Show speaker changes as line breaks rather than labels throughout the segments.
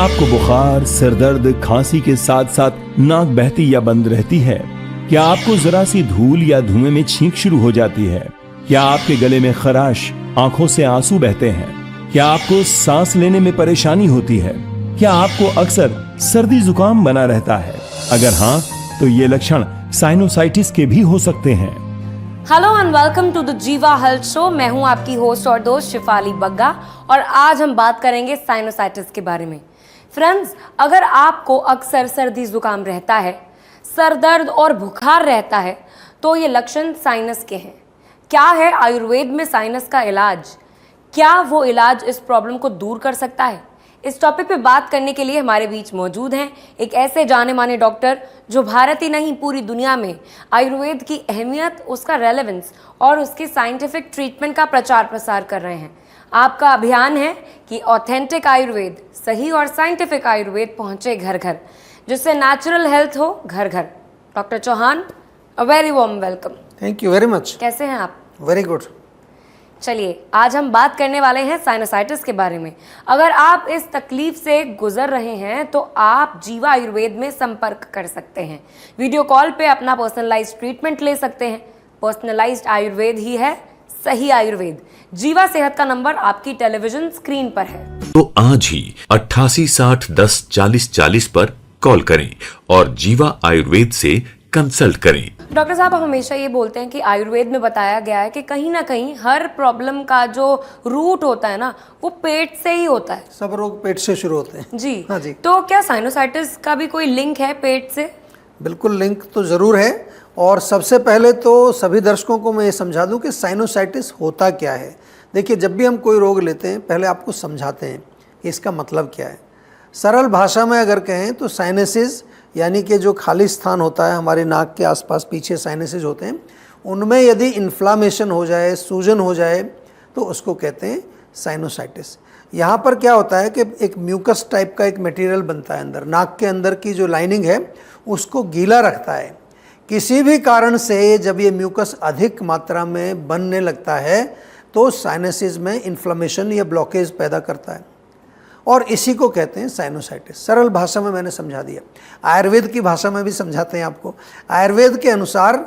आपको बुखार, सिरदर्द, खांसी के साथ साथ नाक बहती या बंद रहती है? क्या आपको जरा सी धूल या धुएं में छींक शुरू हो जाती है? क्या आपके गले में खराश, आंखों से आंसू बहते हैं? क्या आपको सांस लेने में परेशानी होती है? क्या आपको अक्सर सर्दी जुकाम बना रहता है? अगर हाँ, तो ये लक्षण साइनोसाइटिस के भी हो सकते हैं।
Hello and welcome to the Jiva health show. मैं हूं आपकी होस्ट और दोस्त शिफाली बग्गा और आज हम बात करेंगे साइनोसाइटिस के बारे में। फ्रेंड्स, अगर आपको अक्सर सर्दी जुकाम रहता है, सर दर्द और बुखार रहता है, तो ये लक्षण साइनस के हैं। क्या है आयुर्वेद में साइनस का इलाज? क्या वो इलाज इस प्रॉब्लम को दूर कर सकता है? इस टॉपिक पे बात करने के लिए हमारे बीच मौजूद हैं एक ऐसे जाने माने डॉक्टर जो भारत ही नहीं पूरी दुनिया में आयुर्वेद की अहमियत, उसका रेलेवेंस और उसकी साइंटिफिक ट्रीटमेंट का प्रचार प्रसार कर रहे हैं। आपका अभियान है कि ऑथेंटिक आयुर्वेद, सही और साइंटिफिक आयुर्वेद पहुंचे घर घर, जिससे नेचुरल हेल्थ हो घर घर। Doctor Chauhan, a very warm welcome.
Thank you very much.
कैसे हैं आप?
Very good.
चलिए, आज हम बात करने वाले हैं साइनोसाइटिस के बारे में। अगर आप इस तकलीफ से गुजर रहे हैं तो आप जीवा आयुर्वेद में संपर्क कर सकते हैं। वीडियो कॉल पे अपना पर्सनलाइज्ड ट्रीटमेंट ले सकते हैं। पर्सनलाइज्ड आयुर्वेद ही है सही आयुर्वेद। जीवा सेहत का नंबर आपकी टेलीविजन स्क्रीन पर है।
तो आज ही 8860104040 पर कॉल करें और जीवा आयुर्वेद से कंसल्ट करें।
डॉक्टर साहब, हम हमेशा ये बोलते हैं कि आयुर्वेद में बताया गया है कि कहीं ना कहीं हर प्रॉब्लम का जो रूट होता है ना, वो पेट से ही होता है।
सब रोग पेट से शुरू होते हैं।
जी
हाँ जी।
तो क्या साइनोसाइटिस का भी कोई लिंक है पेट से?
बिल्कुल, लिंक तो ज़रूर है। और सबसे पहले तो सभी दर्शकों को मैं ये समझा दूं कि साइनोसाइटिस होता क्या है। देखिए, जब भी हम कोई रोग लेते हैं, पहले आपको समझाते हैं कि इसका मतलब क्या है। सरल भाषा में अगर कहें तो साइनसिस यानी कि जो खाली स्थान होता है हमारे नाक के आसपास, पीछे साइनसिस होते हैं, उनमें यदि इन्फ्लामेशन हो जाए, सूजन हो जाए, तो उसको कहते हैं साइनोसाइटिस। यहाँ पर क्या होता है कि एक म्यूकस टाइप का एक मटेरियल बनता है अंदर, नाक के अंदर की जो लाइनिंग है उसको गीला रखता है। किसी भी कारण से जब ये म्यूकस अधिक मात्रा में बनने लगता है तो साइनसिस में इन्फ्लामेशन या ब्लॉकेज पैदा करता है और इसी को कहते हैं साइनोसाइटिस। सरल भाषा में मैंने समझा दिया। आयुर्वेद की भाषा में भी समझाते हैं आपको। आयुर्वेद के अनुसार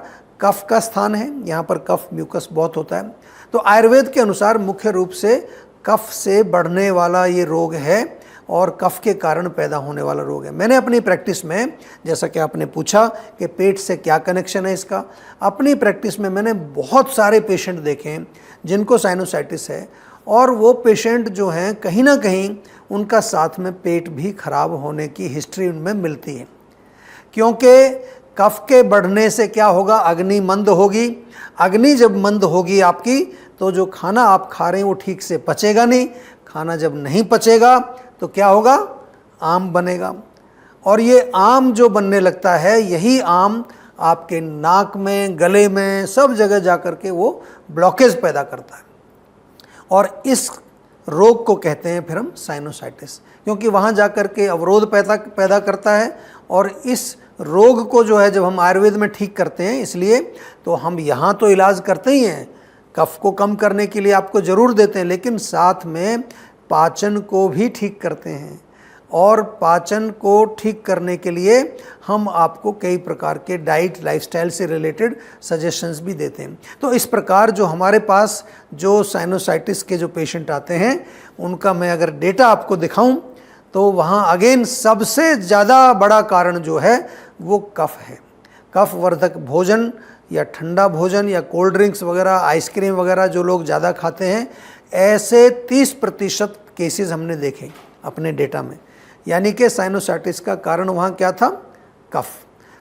कफ का स्थान है, यहाँ पर कफ म्यूकस बहुत होता है, तो आयुर्वेद के अनुसार मुख्य रूप से कफ से बढ़ने वाला ये रोग है और कफ के कारण पैदा होने वाला रोग है। मैंने अपनी प्रैक्टिस में, जैसा कि आपने पूछा कि पेट से क्या कनेक्शन है इसका, अपनी प्रैक्टिस में मैंने बहुत सारे पेशेंट देखे हैं जिनको साइनोसाइटिस है और वो पेशेंट जो हैं कहीं ना कहीं उनका साथ में पेट भी खराब होने की हिस्ट्री उनमें मिलती है। क्योंकि कफ के बढ़ने से क्या होगा, अग्नि मंद होगी। अग्नि जब मंद होगी आपकी, तो जो खाना आप खा रहे हैं वो ठीक से पचेगा नहीं। खाना जब नहीं पचेगा तो क्या होगा, आम बनेगा। और ये आम जो बनने लगता है, यही आम आपके नाक में, गले में, सब जगह जा कर के वो ब्लॉकेज पैदा करता है और इस रोग को कहते हैं फिर हम साइनोसाइटिस, क्योंकि वहाँ जा कर के अवरोध पैदा करता है। और इस रोग को जो है जब हम आयुर्वेद में ठीक करते हैं, इसलिए तो हम यहाँ तो इलाज करते ही हैं, कफ को कम करने के लिए आपको ज़रूर देते हैं, लेकिन साथ में पाचन को भी ठीक करते हैं। और पाचन को ठीक करने के लिए हम आपको कई प्रकार के डाइट, लाइफस्टाइल से रिलेटेड सजेशंस भी देते हैं। तो इस प्रकार जो हमारे पास जो साइनोसाइटिस के जो पेशेंट आते हैं, उनका मैं अगर डेटा आपको दिखाऊं तो वहाँ अगेन सबसे ज़्यादा बड़ा कारण जो है वो कफ है। कफ वर्धक भोजन या ठंडा भोजन या कोल्ड ड्रिंक्स वगैरह, आइसक्रीम वगैरह जो लोग ज़्यादा खाते हैं, ऐसे 30% केसेस हमने देखे अपने डेटा में। यानी कि साइनोसाइटिस का कारण वहाँ क्या था, कफ।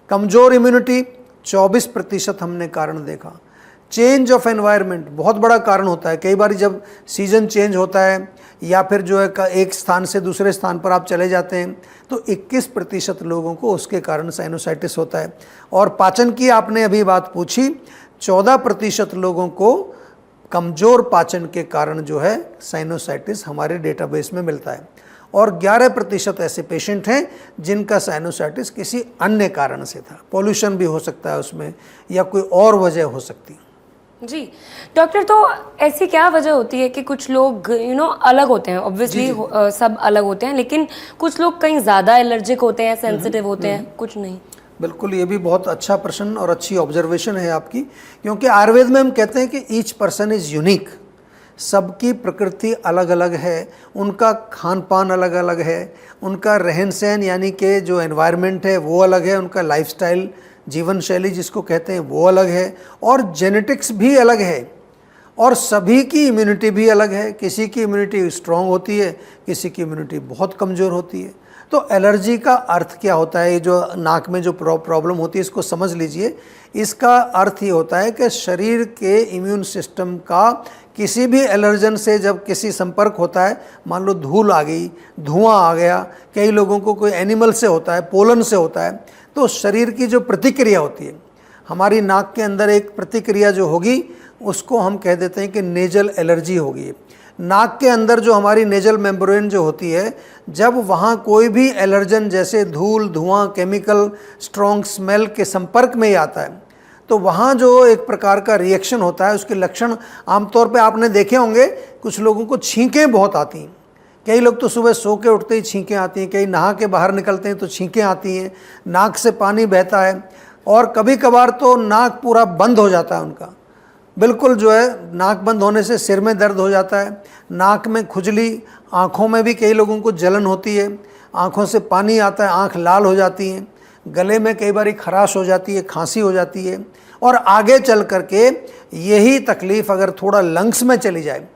कमज़ोर इम्यूनिटी 24% हमने कारण देखा। चेंज ऑफ एनवायरनमेंट बहुत बड़ा कारण होता है। कई बार जब सीज़न चेंज होता है या फिर जो है एक स्थान से दूसरे स्थान पर आप चले जाते हैं, तो 21% लोगों को उसके कारण साइनोसाइटिस होता है। और पाचन की आपने अभी बात पूछी, 14% लोगों को कमज़ोर पाचन के कारण जो है साइनोसाइटिस हमारे डेटाबेस में मिलता है। और 11% ऐसे पेशेंट हैं जिनका साइनोसाइटिस किसी अन्य कारण से था। पॉल्यूशन भी हो सकता है उसमें, या कोई और वजह हो सकती है।
जी डॉक्टर, तो ऐसी क्या वजह होती है कि कुछ लोग अलग होते हैं, ऑब्वियसली सब अलग होते हैं, लेकिन कुछ लोग कहीं ज़्यादा एलर्जिक होते हैं, सेंसिटिव होते हैं, कुछ नहीं?
बिल्कुल, ये भी बहुत अच्छा प्रश्न और अच्छी ऑब्जर्वेशन है आपकी, क्योंकि आयुर्वेद में हम कहते हैं कि ईच पर्सन इज़ यूनिक। सबकी प्रकृति अलग अलग है, उनका खान पान अलग अलग है, उनका रहन सहन यानी कि जो एनवायरनमेंट है वो अलग है, उनका लाइफस्टाइल जीवन शैली जिसको कहते हैं वो अलग है, और जेनेटिक्स भी अलग है, और सभी की इम्यूनिटी भी अलग है। किसी की इम्यूनिटी स्ट्रांग होती है, किसी की इम्यूनिटी बहुत कमज़ोर होती है। तो एलर्जी का अर्थ क्या होता है? ये जो नाक में जो प्रॉब्लम होती है इसको समझ लीजिए। इसका अर्थ ये होता है कि शरीर के इम्यून सिस्टम का किसी भी एलर्जन से जब किसी संपर्क होता है, मान लो धूल आ गई, धुआं आ गया, कई लोगों को कोई एनिमल से होता है, पोलन से होता है, तो शरीर की जो प्रतिक्रिया होती है, हमारी नाक के अंदर एक प्रतिक्रिया जो होगी उसको हम कह देते हैं कि नेजल एलर्जी होगी। नाक के अंदर जो हमारी नेजल मेम्ब्रेन जो होती है, जब वहाँ कोई भी एलर्जन जैसे धूल, धुआं, केमिकल, स्ट्रॉन्ग स्मेल के संपर्क में ही आता है, तो वहाँ जो एक प्रकार का रिएक्शन होता है, उसके लक्षण आमतौर पे आपने देखे होंगे, कुछ लोगों को छींकें बहुत आती हैं। कई लोग तो सुबह सो के उठते ही छींकें आती हैं, कई नहा के बाहर निकलते हैं तो छींकें आती हैं, नाक से पानी बहता है, और कभी कभार तो नाक पूरा बंद हो जाता है उनका, बिल्कुल जो है नाक बंद होने से सिर में दर्द हो जाता है, नाक में खुजली, आँखों में भी कई लोगों को जलन होती है, आँखों से पानी आता है, आँख लाल हो जाती हैं, गले में कई बार खराश हो जाती है, खांसी हो जाती है, और आगे चल करके यही तकलीफ़ अगर थोड़ा लंग्स में चली जाए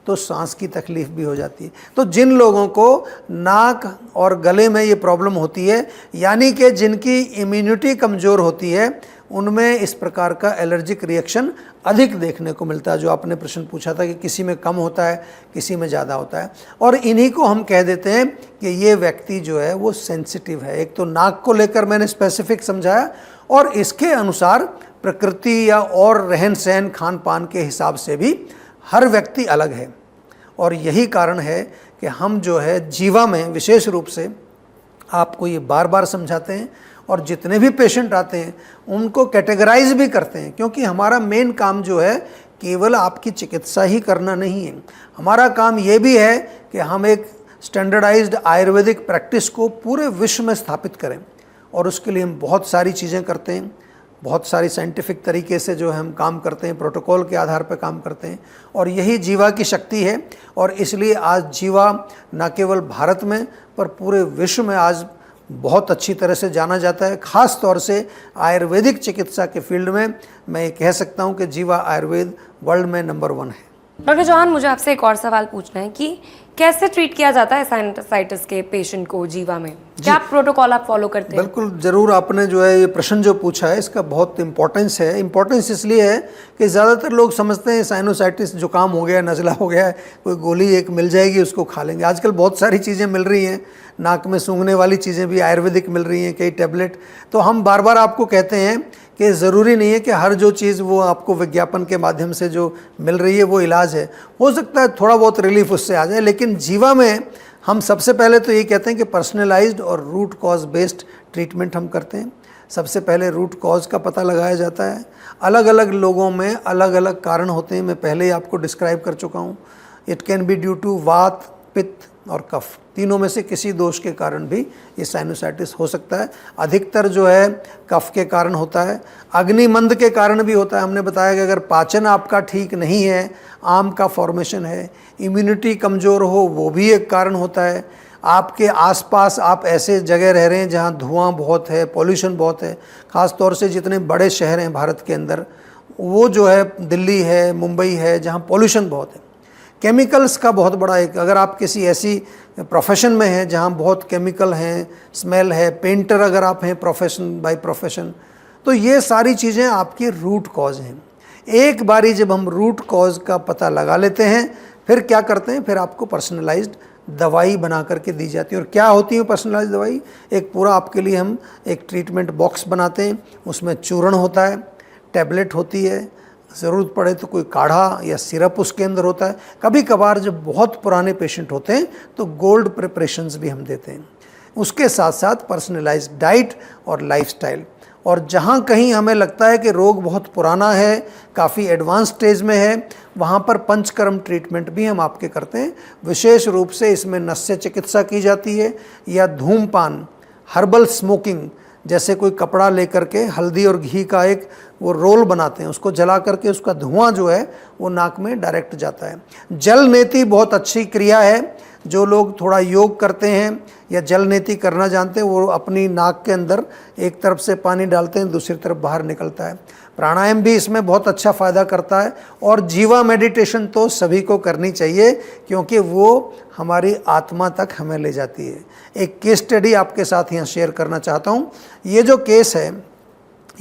तो सांस की तकलीफ़ भी हो जाती है। तो जिन लोगों को नाक और गले में ये प्रॉब्लम होती है, यानी कि जिनकी इम्यूनिटी कमज़ोर होती है, उनमें इस प्रकार का एलर्जिक रिएक्शन अधिक देखने को मिलता है। जो आपने प्रश्न पूछा था कि किसी में कम होता है, किसी में ज़्यादा होता है, और इन्हीं को हम कह देते हैं कि ये व्यक्ति जो है वो सेंसिटिव है। एक तो नाक को लेकर मैंने स्पेसिफिक समझाया, और इसके अनुसार प्रकृति या और रहन सहन खान पान के हिसाब से भी हर व्यक्ति अलग है। और यही कारण है कि हम जो है जीवा में विशेष रूप से आपको ये बार बार समझाते हैं, और जितने भी पेशेंट आते हैं उनको कैटेगराइज भी करते हैं, क्योंकि हमारा मेन काम जो है केवल आपकी चिकित्सा ही करना नहीं है। हमारा काम ये भी है कि हम एक स्टैंडर्डाइज्ड आयुर्वेदिक प्रैक्टिस को पूरे विश्व में स्थापित करें, और उसके लिए हम बहुत सारी चीज़ें करते हैं, बहुत सारी साइंटिफिक तरीके से जो है हम काम करते हैं, प्रोटोकॉल के आधार पर काम करते हैं, और यही जीवा की शक्ति है। और इसलिए आज जीवा न केवल भारत में पर पूरे विश्व में आज बहुत अच्छी तरह से जाना जाता है। ख़ास तौर से आयुर्वेदिक चिकित्सा के फील्ड में मैं ये कह सकता हूँ कि जीवा आयुर्वेद वर्ल्ड में नंबर 1 है।
डॉक्टर चौहान, मुझे आपसे एक और सवाल पूछना है कि कैसे ट्रीट किया जाता है साइनसाइटिस के पेशेंट को जीवा में? क्या प्रोटोकॉल आप फॉलो करते हैं?
बिल्कुल, ज़रूर। आपने जो है ये प्रश्न जो पूछा है इसका बहुत इम्पोर्टेंस है। इम्पोर्टेंस इसलिए है कि ज़्यादातर लोग समझते हैं साइनोसाइटिस जुकाम हो गया, नज़ला हो गया है, कोई गोली एक मिल जाएगी उसको खा लेंगे। आजकल बहुत सारी चीज़ें मिल रही हैं, नाक में सूंघने वाली चीज़ें भी आयुर्वेदिक मिल रही हैं, कई टैबलेट। तो हम बार बार आपको कहते हैं कि ज़रूरी नहीं है कि हर जो चीज़ वो आपको विज्ञापन के माध्यम से जो मिल रही है वो इलाज है। हो सकता है थोड़ा बहुत रिलीफ उससे आ जाए, लेकिन जीवा में हम सबसे पहले तो ये कहते हैं कि पर्सनलाइज्ड और रूट कॉज बेस्ड ट्रीटमेंट हम करते हैं। सबसे पहले रूट कॉज का पता लगाया जाता है। अलग अलग लोगों में अलग अलग कारण होते हैं, मैं पहले ही आपको डिस्क्राइब कर चुका हूँ। It can be due to vata, pitta और कफ, तीनों में से किसी दोष के कारण भी ये साइनोसाइटिस हो सकता है। अधिकतर जो है कफ के कारण होता है, अग्निमंद के कारण भी होता है। हमने बताया कि अगर पाचन आपका ठीक नहीं है, आम का फॉर्मेशन है, इम्यूनिटी कमज़ोर हो, वो भी एक कारण होता है। आपके आसपास आप ऐसे जगह रह रहे हैं जहाँ धुआं बहुत है, पॉल्यूशन बहुत है, ख़ास तौर से जितने बड़े शहर हैं भारत के अंदर, वो जो है दिल्ली है, मुंबई है, जहाँ पॉल्यूशन बहुत है। केमिकल्स का बहुत बड़ा एक, अगर आप किसी ऐसी प्रोफेशन में हैं जहाँ बहुत केमिकल हैं, स्मेल है, पेंटर अगर आप हैं प्रोफेशन बाय प्रोफेशन, तो ये सारी चीज़ें आपकी रूट कॉज हैं। एक बारी जब हम रूट कॉज का पता लगा लेते हैं, फिर क्या करते हैं, फिर आपको पर्सनलाइज्ड दवाई बना करके दी जाती है। और क्या होती है पर्सनलाइज्ड दवाई? एक पूरा आपके लिए हम एक ट्रीटमेंट बॉक्स बनाते हैं, उसमें चूर्ण होता है, टैबलेट होती है, ज़रूरत पड़े तो कोई काढ़ा या सिरप उसके अंदर होता है। कभी कभार जब बहुत पुराने पेशेंट होते हैं तो गोल्ड प्रिपरेशंस भी हम देते हैं। उसके साथ साथ पर्सनलाइज्ड डाइट और लाइफस्टाइल, और जहाँ कहीं हमें लगता है कि रोग बहुत पुराना है, काफ़ी एडवांस स्टेज में है, वहाँ पर पंचकर्म ट्रीटमेंट भी हम आपके करते हैं। विशेष रूप से इसमें नस्य चिकित्सा की जाती है, या धूमपान, हर्बल स्मोकिंग, जैसे कोई कपड़ा लेकर के हल्दी और घी का एक वो रोल बनाते हैं, उसको जला करके उसका धुआं जो है वो नाक में डायरेक्ट जाता है। जल नेति बहुत अच्छी क्रिया है। जो लोग थोड़ा योग करते हैं या जल नेति करना जानते हैं, वो अपनी नाक के अंदर एक तरफ से पानी डालते हैं, दूसरी तरफ बाहर निकलता है। प्राणायाम भी इसमें बहुत अच्छा फ़ायदा करता है। और जीवा मेडिटेशन तो सभी को करनी चाहिए, क्योंकि वो हमारी आत्मा तक हमें ले जाती है। एक केस स्टडी आपके साथ यहाँ शेयर करना चाहता हूँ। ये जो केस है,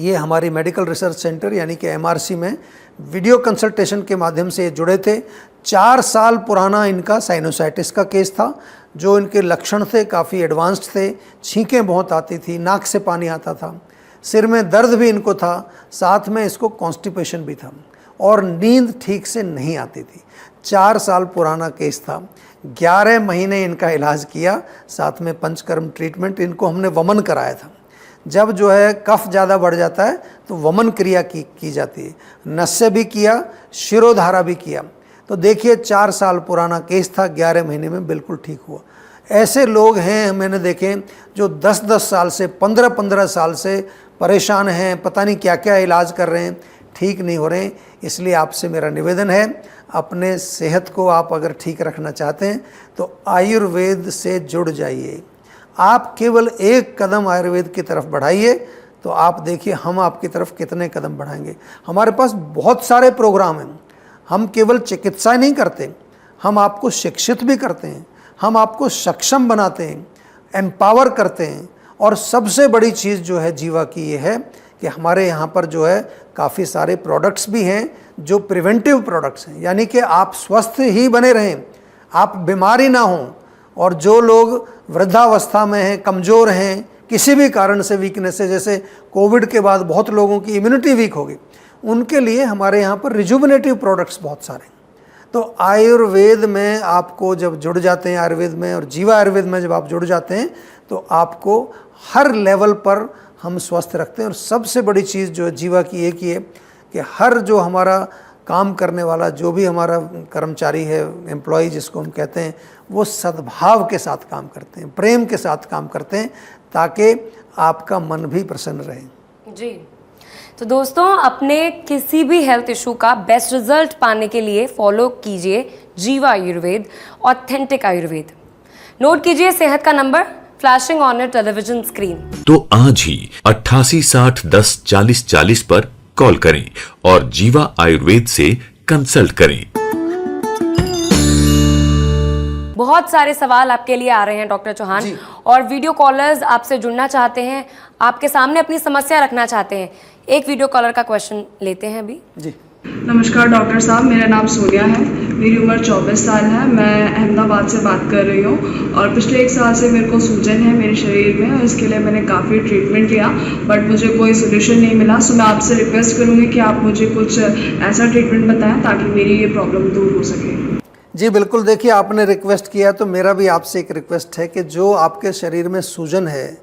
ये हमारी मेडिकल रिसर्च सेंटर यानी कि MRC में वीडियो कंसल्टेशन के माध्यम से ये जुड़े थे। 4 साल पुराना इनका साइनोसाइटिस का केस था। जो इनके लक्षण थे काफ़ी एडवांस्ड थे, छींकें बहुत आती थी, नाक से पानी आता था, सिर में दर्द भी इनको था, साथ में इसको कॉन्स्टिपेशन भी था, और नींद ठीक से नहीं आती थी। 4 साल पुराना केस था। 11 महीने इनका इलाज किया, साथ में पंचकर्म ट्रीटमेंट। इनको हमने वमन कराया था। जब जो है कफ ज़्यादा बढ़ जाता है तो वमन क्रिया की जाती है। नस्य भी किया, शिरोधारा भी किया। तो देखिए 4 साल पुराना केस था, 11 महीने में बिल्कुल ठीक हुआ। ऐसे लोग हैं मैंने देखे जो 10-10 साल से, 15-15 साल से परेशान हैं, पता नहीं क्या क्या इलाज कर रहे हैं, ठीक नहीं हो रहे हैं। इसलिए आपसे मेरा निवेदन है, अपने सेहत को आप अगर ठीक रखना चाहते हैं तो आयुर्वेद से जुड़ जाइए। आप केवल एक कदम आयुर्वेद की तरफ बढ़ाइए तो आप देखिए हम आपकी तरफ कितने कदम बढ़ाएंगे। हमारे पास बहुत सारे प्रोग्राम हैं। हम केवल चिकित्सा नहीं करते, हम आपको शिक्षित भी करते हैं, हम आपको सक्षम बनाते हैं, एम्पावर करते हैं। और सबसे बड़ी चीज़ जो है जीवा की ये है कि हमारे यहाँ पर जो है काफ़ी सारे प्रोडक्ट्स भी हैं जो प्रिवेंटिव प्रोडक्ट्स हैं, यानी कि आप स्वस्थ ही बने रहें, आप बीमारी ना हों। और जो लोग वृद्धावस्था में हैं, कमज़ोर हैं, किसी भी कारण से वीकनेस है, जैसे कोविड के बाद बहुत लोगों की इम्यूनिटी वीक हो गई, उनके लिए हमारे यहाँ पर रिजुविनेटिव प्रोडक्ट्स बहुत सारे हैं। तो आयुर्वेद में आपको जब जुड़ जाते हैं, आयुर्वेद में और जीवा आयुर्वेद में जब आप जुड़ जाते हैं तो आपको हर लेवल पर हम स्वस्थ रखते हैं। और सबसे बड़ी चीज़ जो है जीवा की एक ही है कि हर जो हमारा काम करने वाला जो भी हमारा कर्मचारी है, एम्प्लॉय जिसको हम कहते हैं, वो सद्भाव के साथ काम करते हैं, प्रेम के साथ काम करते हैं, ताकि आपका मन भी प्रसन्न रहे।
जी, तो दोस्तों अपने किसी भी हेल्थ इशू का बेस्ट रिजल्ट पाने के लिए फॉलो कीजिए जीवा आयुर्वेद, ऑथेंटिक आयुर्वेद। नोट कीजिए सेहत का number flashing on your television screen.
तो आज ही 88 60 10 40 40 पर कॉल करें और जीवा आयुर्वेद से कंसल्ट करें।
बहुत सारे सवाल आपके लिए आ रहे हैं डॉक्टर चौहान, और वीडियो कॉलर्स आपसे जुड़ना चाहते हैं, आपके सामने अपनी समस्या रखना चाहते हैं। एक वीडियो कॉलर का क्वेश्चन लेते हैं अभी।
जी,
नमस्कार डॉक्टर साहब, मेरा नाम सोनिया है, मेरी उम्र 24 साल है, मैं अहमदाबाद से बात कर रही हूँ। और पिछले 1 साल से मेरे को सूजन है मेरे शरीर में, और इसके लिए मैंने काफ़ी ट्रीटमेंट लिया, बट मुझे कोई सोल्यूशन नहीं मिला। सो मैं आपसे रिक्वेस्ट करूँगी कि आप मुझे कुछ ऐसा ट्रीटमेंट बताएं ताकि मेरी ये प्रॉब्लम दूर हो सके।
जी बिल्कुल। देखिए आपने रिक्वेस्ट किया तो मेरा भी आपसे एक रिक्वेस्ट है कि जो आपके शरीर में सूजन है,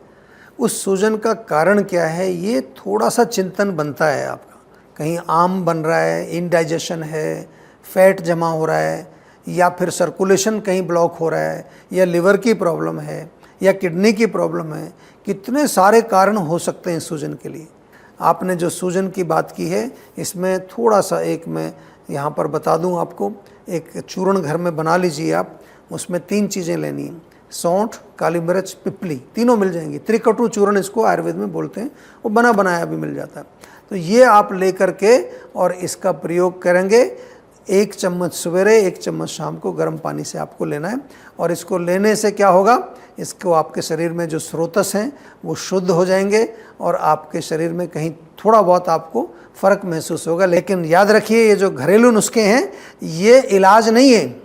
उस सूजन का कारण क्या है, ये थोड़ा सा चिंतन बनता है आपका। कहीं आम बन रहा है, इनडाइजेशन है, फैट जमा हो रहा है, या फिर सर्कुलेशन कहीं ब्लॉक हो रहा है, या लिवर की प्रॉब्लम है, या किडनी की प्रॉब्लम है। कितने सारे कारण हो सकते हैं सूजन के लिए। आपने जो सूजन की बात की है, इसमें थोड़ा सा एक मैं यहाँ पर बता दूँ आपको, एक चूर्ण घर में बना लीजिए आप। उसमें 3 चीज़ें लेनी हैं, सौंठ, काली मिर्च, पिपली, तीनों मिल जाएंगी। त्रिकटु चूर्ण इसको आयुर्वेद में बोलते हैं, वो बना बनाया भी मिल जाता है। तो ये आप ले करके और इसका प्रयोग करेंगे। 1 चम्मच सवेरे, 1 चम्मच शाम को गर्म पानी से आपको लेना है। और इसको लेने से क्या होगा, इसको आपके शरीर में जो स्रोतस हैं वो शुद्ध हो जाएंगे, और आपके शरीर में कहीं थोड़ा बहुत आपको फ़र्क महसूस होगा। लेकिन याद रखिए, ये जो घरेलू नुस्खे हैं ये इलाज नहीं है।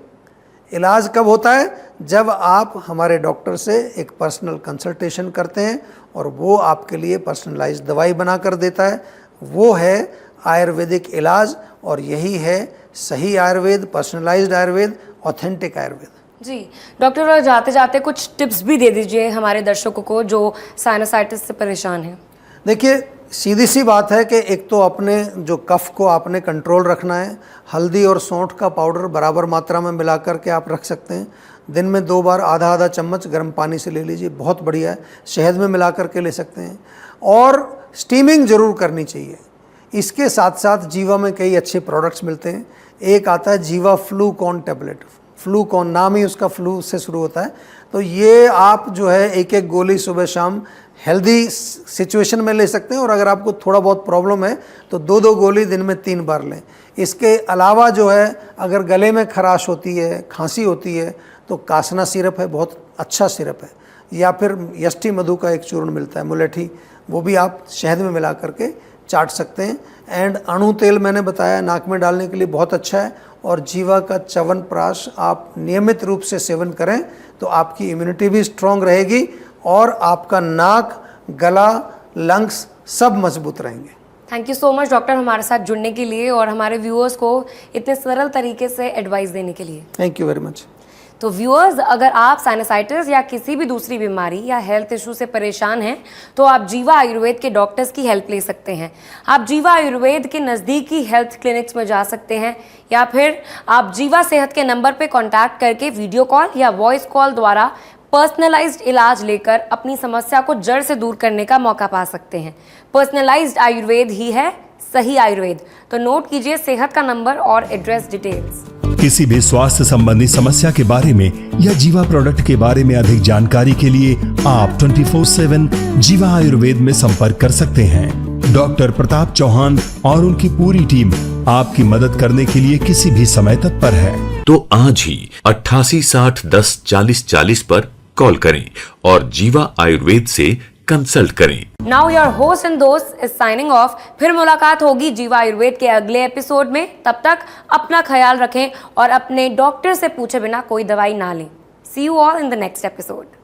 इलाज कब होता है, जब आप हमारे डॉक्टर से एक पर्सनल कंसल्टेशन करते हैं और वो आपके लिए पर्सनलाइज्ड दवाई बना कर देता है। वो है आयुर्वेदिक इलाज, और यही है सही आयुर्वेद, पर्सनलाइज्ड आयुर्वेद, ऑथेंटिक आयुर्वेद।
जी डॉक्टर, और जाते जाते कुछ टिप्स भी दे दीजिए हमारे दर्शकों को जो साइनोसाइटिस से परेशान हैं।
देखिए सीधी सी बात है कि एक तो अपने जो कफ को आपने कंट्रोल रखना है। हल्दी और सौंठ का पाउडर बराबर मात्रा में मिला करके आप रख सकते हैं। दिन में 2 बार आधा आधा चम्मच गर्म पानी से ले लीजिए, बहुत बढ़िया है। शहद में मिला करके ले सकते हैं और स्टीमिंग ज़रूर करनी चाहिए। इसके साथ साथ जीवा में कई अच्छे प्रोडक्ट्स मिलते हैं। एक आता है जीवा फ्लूकॉन टैबलेट। फ्लूकॉन नाम ही उसका फ्लू से शुरू होता है। तो ये आप जो है एक एक गोली सुबह शाम हेल्दी सिचुएशन में ले सकते हैं और अगर आपको थोड़ा बहुत प्रॉब्लम है तो 2-2 गोली दिन में 3 बार लें। इसके अलावा जो है अगर गले में खराश होती है, खांसी होती है तो कासना सिरप है, बहुत अच्छा सिरप है। या फिर यष्टि मधु का एक चूर्ण मिलता है मुलेठी, वो भी आप शहद में मिला करके चाट सकते हैं। एंड अणु तेल मैंने बताया नाक में डालने के लिए बहुत अच्छा है। और जीवा का च्यवनप्राश आप नियमित रूप से सेवन करें तो आपकी इम्यूनिटी भी स्ट्रांग रहेगी और आपका नाक, गला, लंग्स सब मजबूत रहेंगे।
Thank you so much doctor, हमारे साथ जुड़ने के लिए और हमारे व्यूअर्स को इतने सरल तरीके से एडवाइस देने के लिए।
Thank you very much.
तो व्यूअर्स, अगर आप साइनसाइटिस या किसी भी दूसरी बीमारी या हेल्थ इशू से परेशान हैं तो आप जीवा आयुर्वेद के डॉक्टर्स की हेल्प ले सकते हैं। आप जीवा आयुर्वेद के नज़दीकी हेल्थ क्लिनिक्स में जा सकते हैं या फिर आप जीवा सेहत के नंबर पे कांटेक्ट करके वीडियो कॉल या वॉइस कॉल द्वारा पर्सनलाइज्ड इलाज लेकर अपनी समस्या को जड़ से दूर करने का मौका पा सकते हैं। पर्सनलाइज्ड आयुर्वेद ही है सही आयुर्वेद। तो नोट कीजिए सेहत का नंबर और एड्रेस डिटेल्स।
किसी भी स्वास्थ्य संबंधी समस्या के बारे में या जीवा प्रोडक्ट के बारे में अधिक जानकारी के लिए आप 24/7 जीवा आयुर्वेद में संपर्क कर सकते हैं। डॉक्टर प्रताप चौहान और उनकी पूरी टीम आपकी मदद करने के लिए किसी भी समय तत्पर है।
तो आज ही 88 60 10 40 40 पर कॉल करें और जीवा आयुर्वेद से कंसल्ट करें।
नाउ योर होस्ट एंड दोस्त इज साइनिंग ऑफ। फिर मुलाकात होगी जीवा आयुर्वेद के अगले एपिसोड में। तब तक अपना ख्याल रखें और अपने डॉक्टर से पूछे बिना कोई दवाई ना लें। See you all in the next episode.